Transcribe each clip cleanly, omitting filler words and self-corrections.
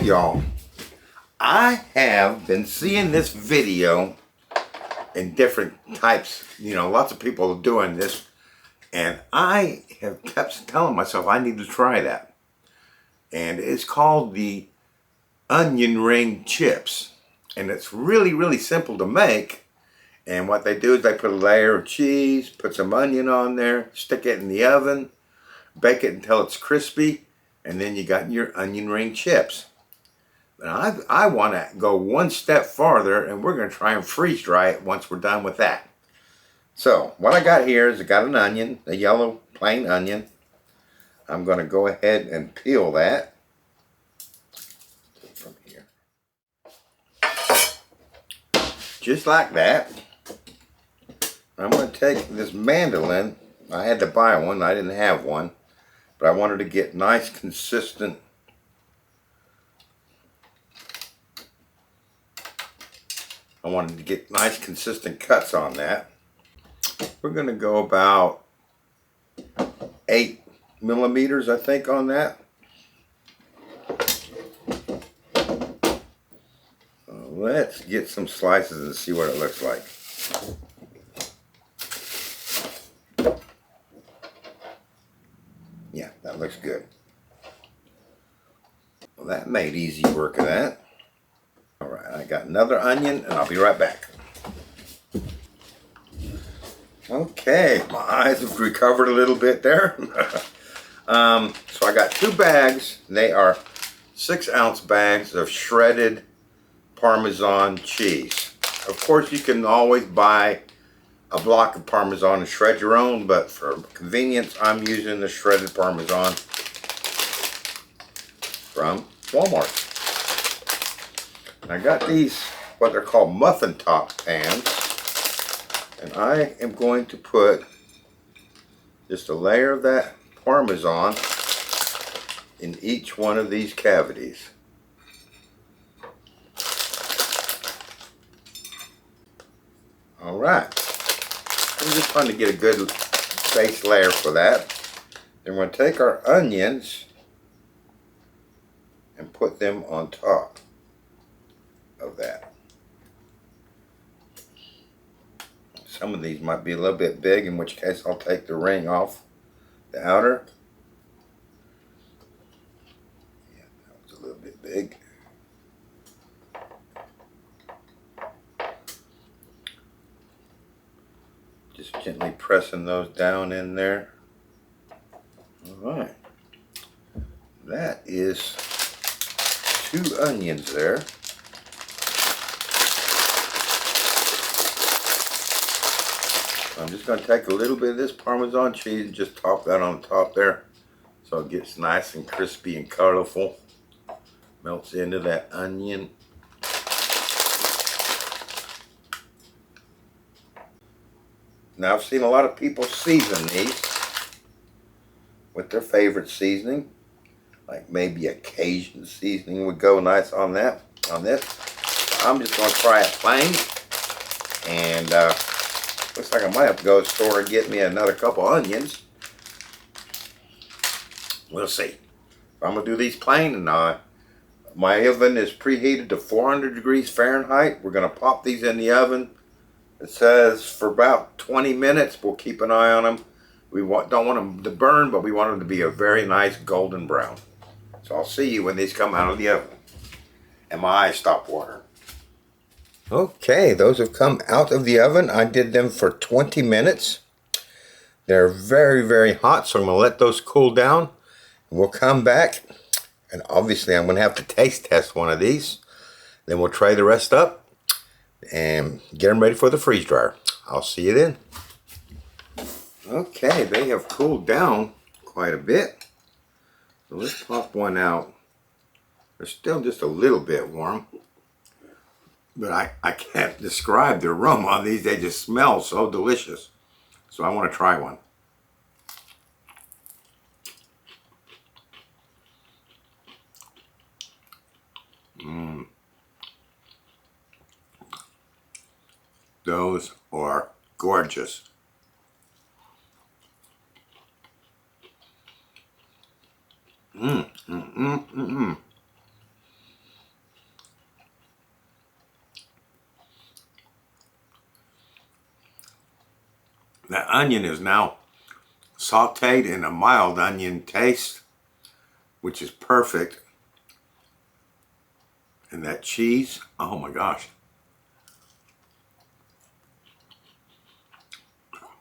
y'all, I have been seeing this video in different types, lots of people are doing this, and I have kept telling myself I need to try that. And it's called the onion ring chips, and it's really, really simple to make. And what they do is they put a layer of cheese, put some onion on there, stick it in the oven, bake it until it's crispy, and then you got your onion ring chips. But I want to go one step farther, and we're going to try and freeze dry it once we're done with that. So what I got here is I got an onion, a yellow plain onion. I'm going to go ahead and peel that from here. Just like that. I'm going to take this mandolin. I had to buy one. I didn't have one. But I wanted to get nice, consistent cuts on that. We're going to go about 8 millimeters, I think, on that. Let's get some slices and see what it looks like. Yeah, that looks good. Well, that made easy work of that. All right, I got another onion, and I'll be right back. Okay, my eyes have recovered a little bit there. So I got 2 bags. They are 6-ounce bags of shredded Parmesan cheese. Of course, you can always buy a block of Parmesan and shred your own, but for convenience, I'm using the shredded Parmesan from Walmart. I got these, what they're called muffin top pans, and I am going to put just a layer of that Parmesan in each one of these cavities. All right. I'm just trying to get a good base layer for that. Then we're going to take our onions and put them on top of that. Some of these might be a little bit big, in which case I'll take the ring off the outer. Yeah, that was a little bit big. Just gently pressing those down in there. All right. That is 2 onions there. I'm just going to take a little bit of this Parmesan cheese and just top that on top there so it gets nice and crispy and colorful. Melts into that onion. Now, I've seen a lot of people season these with their favorite seasoning, like maybe a Cajun seasoning would go nice on that. On this, I'm just going to try it plain, and looks like I might have to go to the store and get me another couple onions. We'll see. I'm going to do these plain, and my oven is preheated to 400 degrees Fahrenheit. We're going to pop these in the oven. It says for about 20 minutes. We'll keep an eye on them. We don't want them to burn, but we want them to be a very nice golden brown. So I'll see you when these come out of the oven. And my eyes stop watering. Okay, those have come out of the oven. I did them for 20 minutes. They're very, very hot, so I'm going to let those cool down. We'll come back, and obviously I'm going to have to taste test one of these. Then we'll tray the rest up and get them ready for the freeze dryer. I'll see you then. Okay, they have cooled down quite a bit. So let's pop one out. They're still just a little bit warm, but I can't describe the aroma on these. They just smell so delicious. So I want to try one. Those are gorgeous. That onion is now sauteed in a mild onion taste, which is perfect. And that cheese, oh my gosh.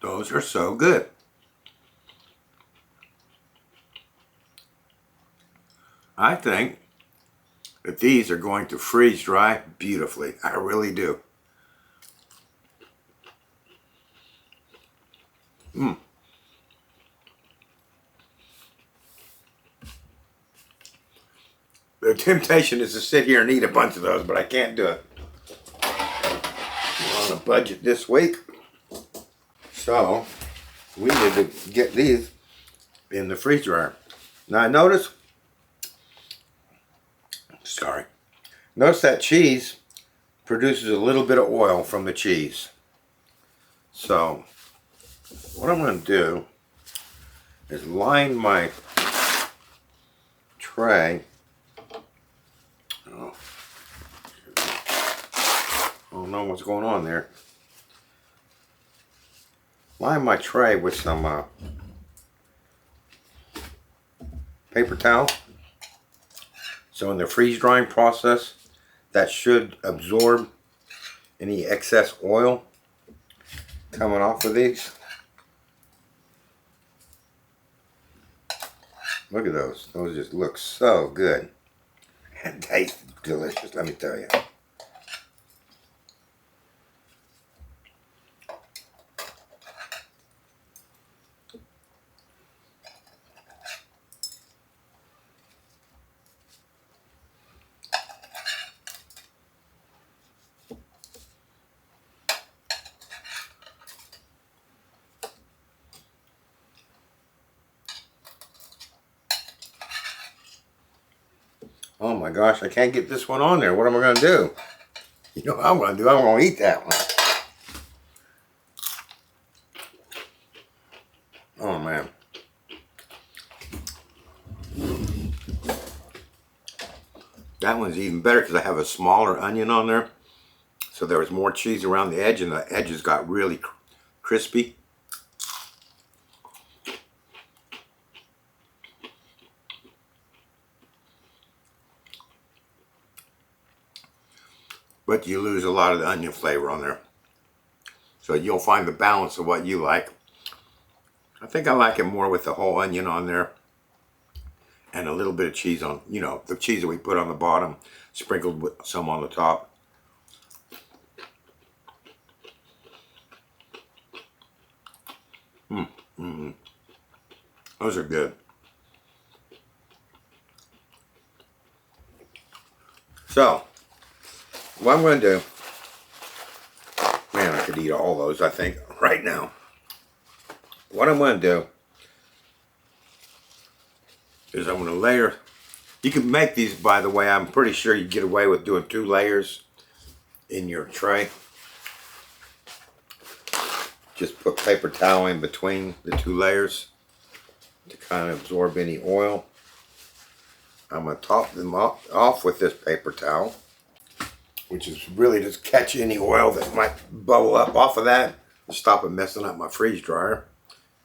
Those are so good. I think that these are going to freeze dry beautifully. I really do. The temptation is to sit here and eat a bunch of those, but I can't do it. We're on a budget this week. So, we need to get these in the freeze dryer. Now I notice that cheese produces a little bit of oil from the cheese. So, what I'm going to do is line my tray. Oh, I don't know what's going on there. Line my tray with some paper towel. So in the freeze drying process, that should absorb any excess oil coming off of these. Look at those. Those just look so good. And taste delicious, let me tell you. Oh my gosh, I can't get this one on there. What am I going to do? You know what I'm going to do? I'm going to eat that one. Oh man. That one's even better because I have a smaller onion on there. So there was more cheese around the edge and the edges got really crispy. But you lose a lot of the onion flavor on there. So you'll find the balance of what you like. I think I like it more with the whole onion on there. And a little bit of cheese on, you know, the cheese that we put on the bottom, sprinkled with some on the top. Those are good. So, what I'm going to do, man, I could eat all those, I think, right now. What I'm going to do is I'm going to layer. You can make these, by the way, I'm pretty sure you get away with doing 2 layers in your tray. Just put paper towel in between the 2 layers to kind of absorb any oil. I'm going to top them off with this paper towel, which is really just catch any oil that might bubble up off of that and stop it messing up my freeze dryer.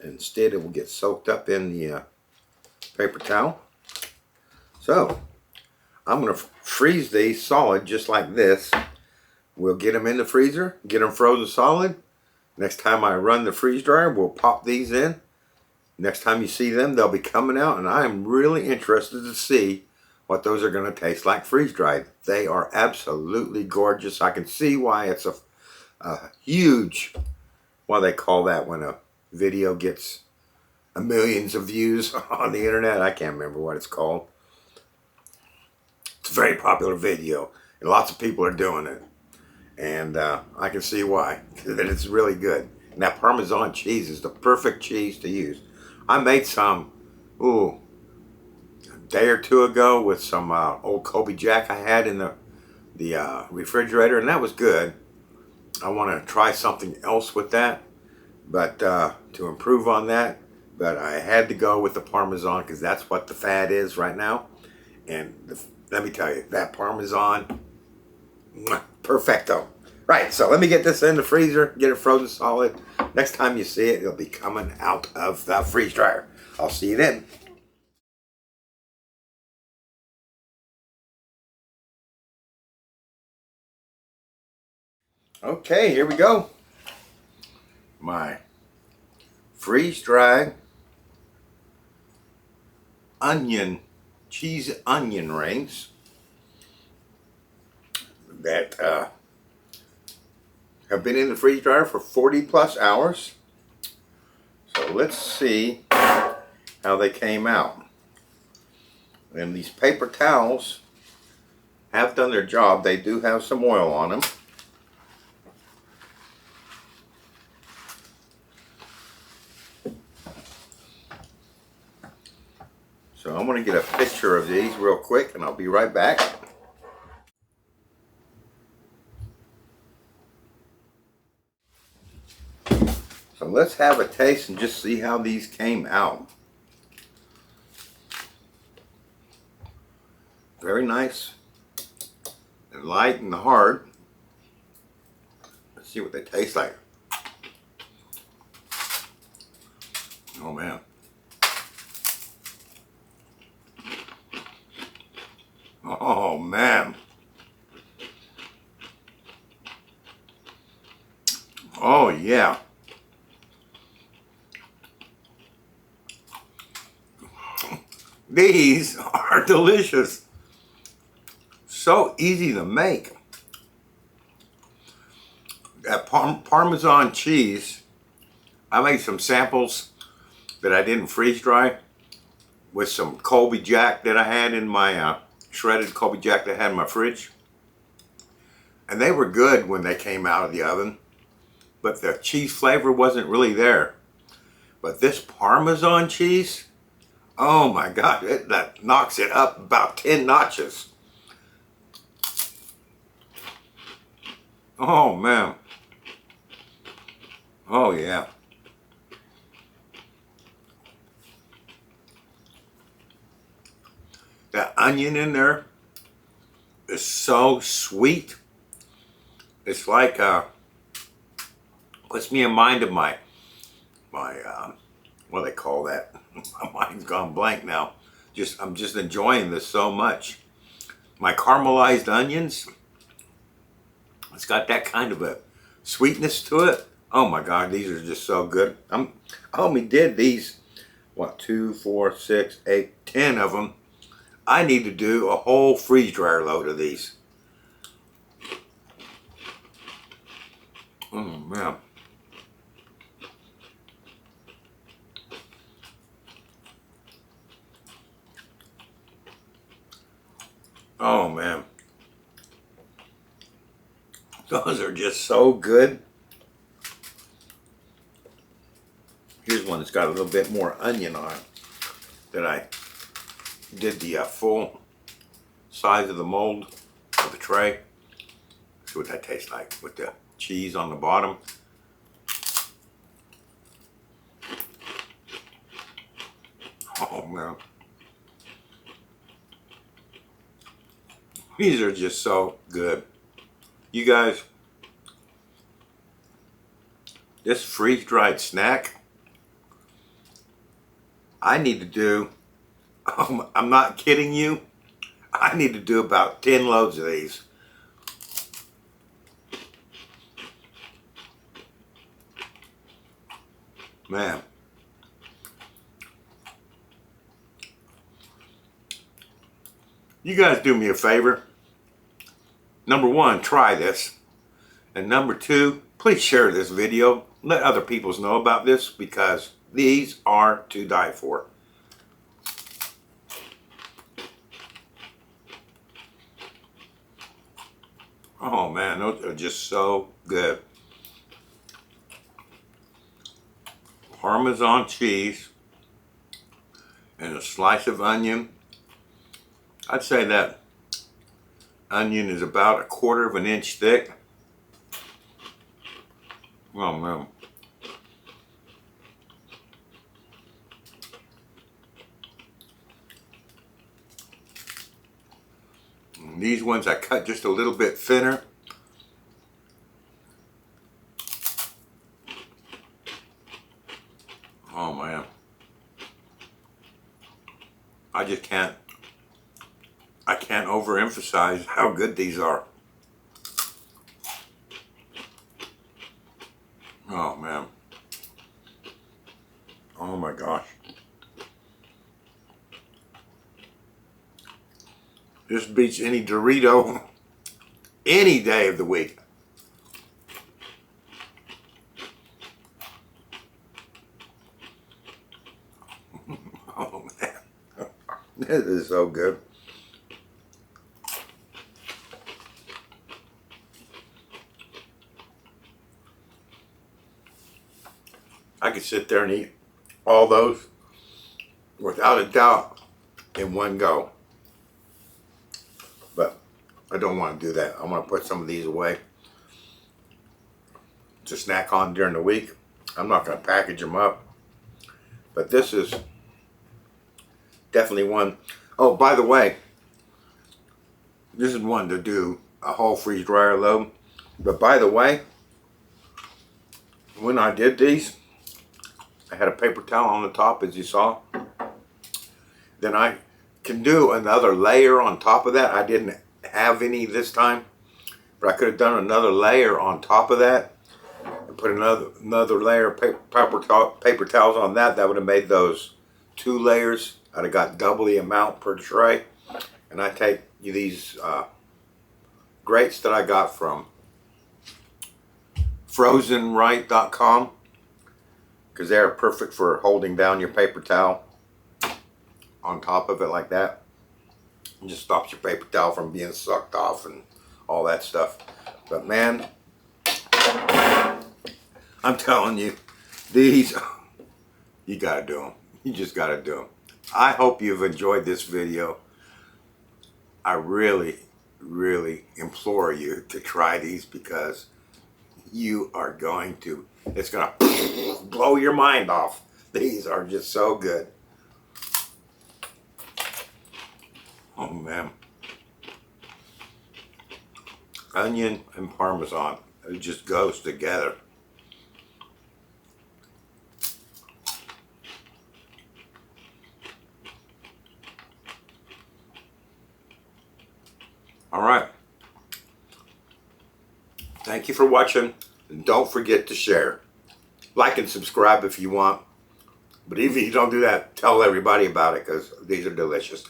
Instead, it will get soaked up in the paper towel. So, I'm going to freeze these solid just like this. We'll get them in the freezer, get them frozen solid. Next time I run the freeze dryer, we'll pop these in. Next time you see them, they'll be coming out, and I am really interested to see what those are going to taste like freeze dried. They are absolutely gorgeous. I can see why it's a huge, what they call that when a video gets millions of views on the internet. I can't remember what it's called. It's a very popular video, and lots of people are doing it. And I can see why, that it's really good. And that Parmesan cheese is the perfect cheese to use. I made some, a day or 2 ago with some old Kobe Jack I had in the refrigerator, and that was good. I want to try something else with that, but to improve on that. But I had to go with the Parmesan because that's what the fad is right now. And let me tell you, that Parmesan, perfecto. Right, so let me get this in the freezer, get it frozen solid. Next time you see it, it'll be coming out of the freeze dryer. I'll see you then. Okay, here we go. My freeze-dried cheese onion rings that have been in the freeze dryer for 40 plus hours. So let's see how they came out. And these paper towels have done their job. They do have some oil on them. So I'm going to get a picture of these real quick and I'll be right back. So let's have a taste and just see how these came out. Very nice and light and hard. Let's see what they taste like. Oh man. Oh man. Oh yeah. These are delicious. So easy to make. That Parmesan cheese, I made some samples that I didn't freeze dry with some Colby Jack that I had in my shredded Colby Jack that I had in my fridge. And they were good when they came out of the oven, but the cheese flavor wasn't really there. But this Parmesan cheese, oh my God, that knocks it up about 10 notches. Oh man. Oh yeah. That onion in there is so sweet. It's like puts me in mind of my what do they call that? My mind's gone blank now. I'm just enjoying this so much. My caramelized onions, it's got that kind of a sweetness to it. Oh my God, these are just so good. I only did these, what, 2, 4, 6, 8, 10 of them. I need to do a whole freeze dryer load of these. Oh man. Oh man. Those are just so good. Here's one that's got a little bit more onion on it that I did the full size of the mold of the tray. See what that tastes like with the cheese on the bottom. Oh man. These are just so good. You guys, this freeze-dried snack, I need to do, I'm not kidding you, I need to do about 10 loads of these. Man. You guys do me a favor. Number one, try this. And number two, please share this video. Let other people know about this because these are to die for. Oh man, those are just so good. Parmesan cheese and a slice of onion. I'd say that onion is about 1/4 of an inch thick. Oh man. And these ones I cut just a little bit thinner I can't overemphasize how good these are. Oh man. Oh my gosh. This beats any Dorito any day of the week. Oh man. This is so good. I could sit there and eat all those without a doubt in one go. But I don't want to do that. I want to put some of these away to snack on during the week. I'm not going to package them up. But this is definitely one. Oh, by the way, this is one to do a whole freeze dryer load. But by the way, when I did these, I had a paper towel on the top, as you saw. Then I can do another layer on top of that. I didn't have any this time, but I could have done another layer on top of that and put another layer of paper towels on that. That would have made those 2 layers. I'd have got double the amount per tray. And I take these grates that I got from frozenright.com, because they're perfect for holding down your paper towel on top of it like that. It just stops your paper towel from being sucked off and all that stuff. But man, I'm telling you, these, you gotta do them. You just gotta do them. I hope you've enjoyed this video. I really, really implore you to try these, because you are going to, it's gonna blow your mind off. These are just so good. Oh man. Onion and Parmesan, it just goes together. All right. Thank you for watching. And don't forget to share. Like and subscribe if you want. But even if you don't do that, tell everybody about it, because these are delicious.